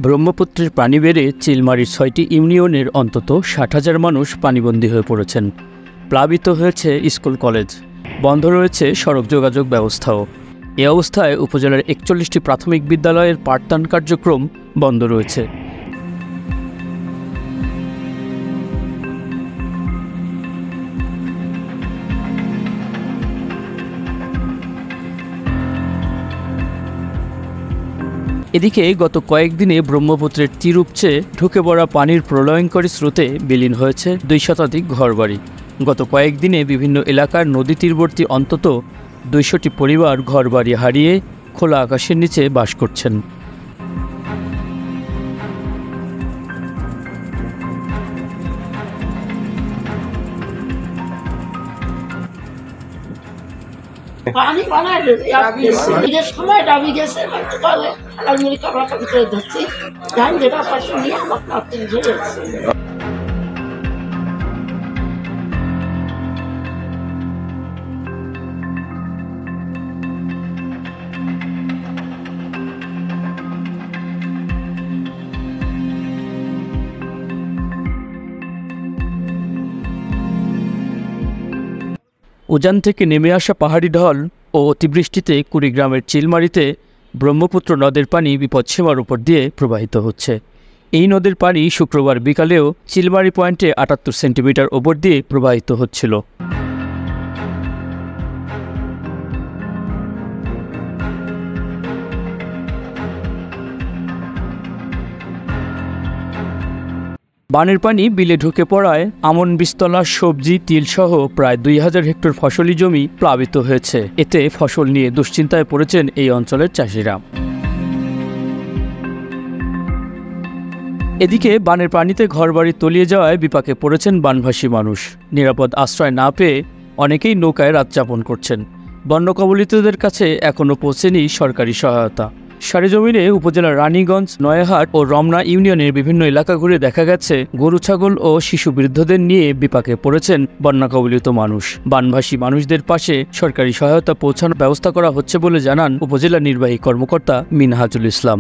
ব্রহ্মপুত্রের পানি বেড়ে চিলমারির ৬টি ইউনিয়নের অন্তত ৬০,০০০ মানুষ পানিবন্দী হয়ে পড়েছেন। প্লাবিত হয়েছে স্কুল কলেজ, বন্ধ রয়েছে সড়ক যোগাযোগ ব্যবস্থাও। এ অবস্থায় উপজেলার ৪১টি প্রাথমিক বিদ্যালয়ের পাঠদান কার্যক্রম বন্ধ রয়েছে। এদিকে গত কয়েকদিনে ব্রহ্মপুত্রের তীর উপচে ঢুকে পড়া পানির প্রলয়ঙ্করী স্রোতে বিলীন হয়েছে ২ শতাধিক ঘরবাড়ি। গত কয়েকদিনে বিভিন্ন এলাকার নদী তীরবর্তী অন্তত ২০০টি পরিবার ঘরবাড়ি হারিয়ে খোলা আকাশের নিচে বাস করছেন। পানি বানাইলে ঈদের সময় ডাবি গেছে তাহলে আলমারি কাপড় ভিতরে ধরছি ধান যেটা পাশে নিয়ে আমার নাতি ধরে যাচ্ছে। উজান থেকে নেমে আসা পাহাড়ি ঢল ও অতিবৃষ্টিতে কুড়িগ্রামের চিলমারিতে ব্রহ্মপুত্র নদের পানি বিপদসীমার উপর দিয়ে প্রবাহিত হচ্ছে। এই নদের পানি শুক্রবার বিকালেও চিলমারি পয়েন্টে ৭৮ সেন্টিমিটার ওপর দিয়ে প্রবাহিত হচ্ছিল। বানের পানি বিলে ঢুকে পড়ায় আমন বীজতলা, সবজি, তিলসহ প্রায় ২০০০ হেক্টর ফসলি জমি প্লাবিত হয়েছে। এতে ফসল নিয়ে দুশ্চিন্তায় পড়েছেন এই অঞ্চলের চাষিরা। এদিকে বানের পানিতে ঘরবাড়ি তলিয়ে যাওয়ায় বিপাকে পড়েছেন বানভাসী মানুষ। নিরাপদ আশ্রয় না পেয়ে অনেকেই নৌকায় রাত যাপন করছেন। বন্যা কবলিতদের কাছে এখনও পৌঁছেনি সরকারি সহায়তা। সরেজমিনে উপজেলার রানীগঞ্জ, নয়াহাট ও রমনা ইউনিয়নের বিভিন্ন এলাকা ঘুরে দেখা গেছে গরু, ছাগল ও শিশু বৃদ্ধদের নিয়ে বিপাকে পড়েছেন বন্যা কবলিত মানুষ। বানভাসী মানুষদের পাশে সরকারি সহায়তা পৌঁছানোর ব্যবস্থা করা হচ্ছে বলে জানান উপজেলা নির্বাহী কর্মকর্তা মিনহাজুল ইসলাম।